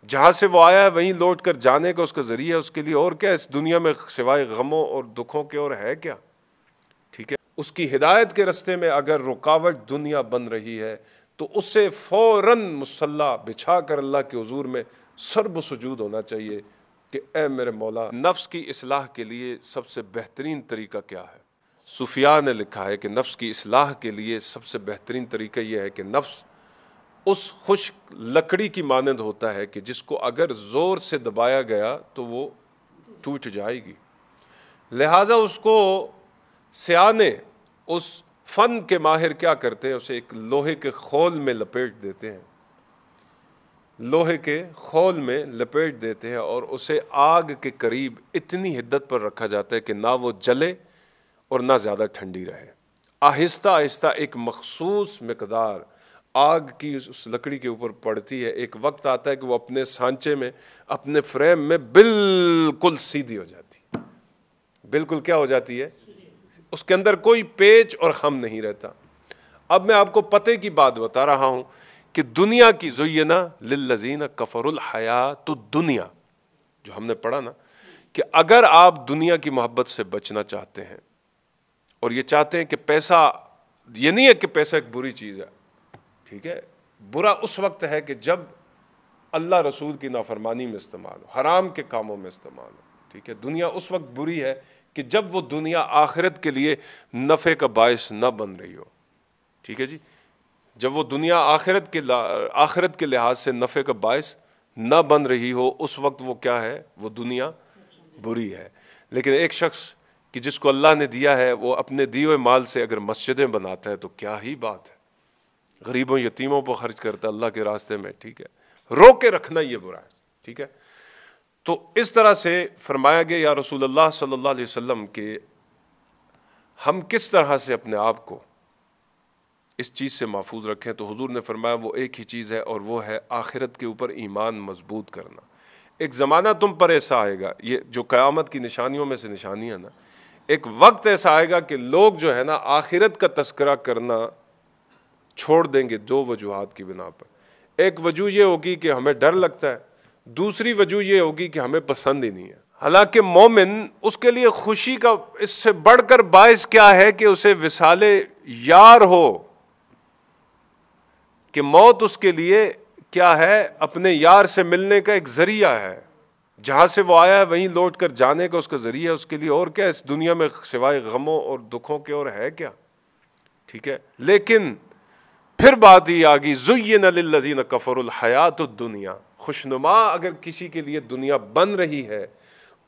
جہاں سے وہ آیا ہے وہیں لوٹ کر جانے کا اس کا ذریعہ، اس کے لیے اور کیا اس دنیا میں سوائے غموں اور دکھوں کے اور ہے کیا؟ ٹھیک ہے، اس کی ہدایت کے رستے میں اگر رکاوٹ دنیا بن رہی ہے تو اسے فوراً مصلی بچھا کر اللہ کے حضور میں سرب سجود ہونا چاہیے کہ اے میرے مولا، نفس کی اصلاح کے لیے سب سے بہترین طریقہ کیا ہے؟ صوفیاء نے لکھا ہے کہ نفس کی اصلاح کے لیے سب سے بہترین طریقہ یہ ہے کہ نفس اس خشک لکڑی کی مانند ہوتا ہے کہ جس کو اگر زور سے دبایا گیا تو وہ ٹوٹ جائے گی، لہٰذا اس کو سیانے، اس فن کے ماہر کیا کرتے ہیں، اسے ایک لوہے کے خول میں لپیٹ دیتے ہیں، لوہے کے خول میں لپیٹ دیتے ہیں اور اسے آگ کے قریب اتنی حدت پر رکھا جاتا ہے کہ نہ وہ جلے اور نہ زیادہ ٹھنڈی رہے۔ آہستہ آہستہ ایک مخصوص مقدار آگ کی اس لکڑی کے اوپر پڑتی ہے، ایک وقت آتا ہے کہ وہ اپنے سانچے میں، اپنے فریم میں بالکل سیدھی ہو جاتی ہے، بالکل کیا ہو جاتی ہے، اس کے اندر کوئی پیچ اور خم نہیں رہتا۔ اب میں آپ کو پتے کی بات بتا رہا ہوں کہ دنیا کی زینا للذین کفروا الحیات الدنیا، جو ہم نے پڑھا نا، کہ اگر آپ دنیا کی محبت سے بچنا چاہتے ہیں اور یہ چاہتے ہیں کہ پیسہ، یہ نہیں ہے کہ پیسہ ایک بری چیز ہے، ٹھیک ہے، برا اس وقت ہے کہ جب اللہ رسول کی نافرمانی میں استعمال ہو، حرام کے کاموں میں استعمال ہو، ٹھیک ہے۔ دنیا اس وقت بری ہے کہ جب وہ دنیا آخرت کے لیے نفع کا باعث نہ بن رہی ہو، ٹھیک ہے جی، جب وہ دنیا آخرت کے لحاظ سے نفع کا باعث نہ بن رہی ہو، اس وقت وہ کیا ہے، وہ دنیا بری ہے۔ لیکن ایک شخص کہ جس کو اللہ نے دیا ہے وہ اپنے دیے ہوئے مال سے اگر مسجدیں بناتا ہے تو کیا ہی بات ہے، غریبوں یتیموں پر خرچ کرتا ہے اللہ کے راستے میں، ٹھیک ہے، روک کے رکھنا یہ برا ہے، ٹھیک ہے۔ تو اس طرح سے فرمایا گیا یا رسول اللہ صلی اللہ علیہ وسلم کہ ہم کس طرح سے اپنے آپ کو اس چیز سے محفوظ رکھیں، تو حضور نے فرمایا وہ ایک ہی چیز ہے اور وہ ہے آخرت کے اوپر ایمان مضبوط کرنا۔ ایک زمانہ تم پر ایسا آئے گا، یہ جو قیامت کی نشانیوں میں سے نشانی ہے نا، ایک وقت ایسا آئے گا کہ لوگ جو ہے نا آخرت کا تذکرہ کرنا چھوڑ دیں گے دو وجوہات کی بنا پر۔ ایک وجہ یہ ہوگی کہ ہمیں ڈر لگتا ہے، دوسری وجہ یہ ہوگی کہ ہمیں پسند ہی نہیں ہے۔ حالانکہ مومن، اس کے لیے خوشی کا اس سے بڑھ کر باعث کیا ہے کہ اسے وصال یار ہو، کہ موت اس کے لیے کیا ہے، اپنے یار سے ملنے کا ایک ذریعہ ہے، جہاں سے وہ آیا ہے وہیں لوٹ کر جانے کا اس کا ذریعہ ہے، اس کے لیے اور کیا اس دنیا میں سوائے غموں اور دکھوں کے اور ہے کیا؟ ٹھیک ہے، لیکن پھر بات یہ آگی زین للذین کفروا الحیات الدنیا، خوشنما اگر کسی کے لیے دنیا بن رہی ہے،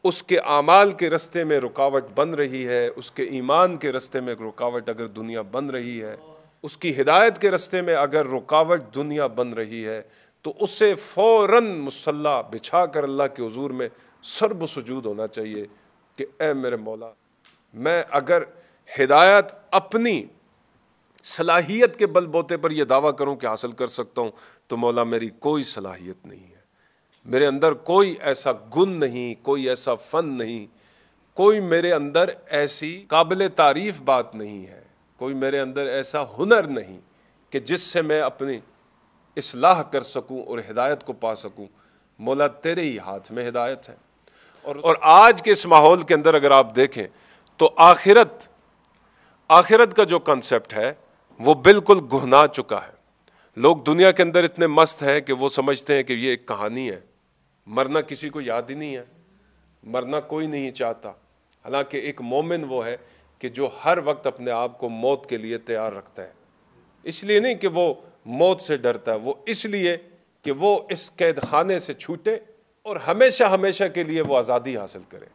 اس کے اعمال کے رستے میں رکاوٹ بن رہی ہے، اس کے ایمان کے رستے میں رکاوٹ اگر دنیا بن رہی ہے، اس کی ہدایت کے رستے میں اگر رکاوٹ دنیا بن رہی ہے، تو اسے فوراً مصلی بچھا کر اللہ کے حضور میں سرب سجود ہونا چاہیے کہ اے میرے مولا، میں اگر ہدایت اپنی صلاحیت کے بل بوتے پر یہ دعویٰ کروں کہ حاصل کر سکتا ہوں، تو مولا میری کوئی صلاحیت نہیں ہے، میرے اندر کوئی ایسا گن نہیں، کوئی ایسا فن نہیں، کوئی میرے اندر ایسی قابل تعریف بات نہیں ہے، کوئی میرے اندر ایسا ہنر نہیں کہ جس سے میں اپنی اصلاح کر سکوں اور ہدایت کو پا سکوں۔ مولا تیرے ہی ہاتھ میں ہدایت ہے۔ اور آج کے اس ماحول کے اندر اگر آپ دیکھیں تو آخرت کا جو کنسپٹ ہے وہ بالکل گہنا چکا ہے۔ لوگ دنیا کے اندر اتنے مست ہیں کہ وہ سمجھتے ہیں کہ یہ ایک کہانی ہے، مرنا کسی کو یاد ہی نہیں ہے، مرنا کوئی نہیں چاہتا۔ حالانکہ ایک مومن وہ ہے کہ جو ہر وقت اپنے آپ کو موت کے لیے تیار رکھتا ہے، اس لیے نہیں کہ وہ موت سے ڈرتا ہے، وہ اس لیے کہ وہ اس قید خانے سے چھوٹے اور ہمیشہ ہمیشہ کے لیے وہ آزادی حاصل کرے۔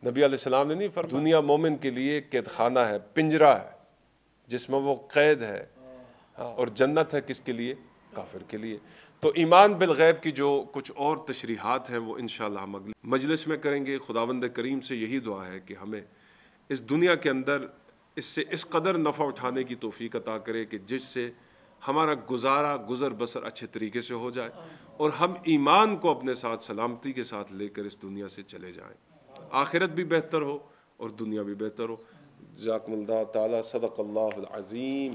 نبی علیہ السلام نے نہیں فرمایا دنیا مومن کے لیے قید خانہ ہے، پنجرہ ہے جس میں وہ قید ہے، اور جنت ہے کس کے لیے؟ کافر کے لیے۔ تو ایمان بالغیب کی جو کچھ اور تشریحات ہیں وہ انشاءاللہ ہم اگلی مجلس میں کریں گے۔ خداوند کریم سے یہی دعا ہے کہ ہمیں اس دنیا کے اندر اس سے اس قدر نفع اٹھانے کی توفیق عطا کرے کہ جس سے ہمارا گزر بسر اچھے طریقے سے ہو جائے اور ہم ایمان کو اپنے ساتھ سلامتی کے ساتھ لے کر اس دنیا سے چلے جائیں، آخرت بھی بہتر ہو اور دنیا بھی بہتر ہو۔ جزاکم اللہ تعالی، صدق اللہ العظیم۔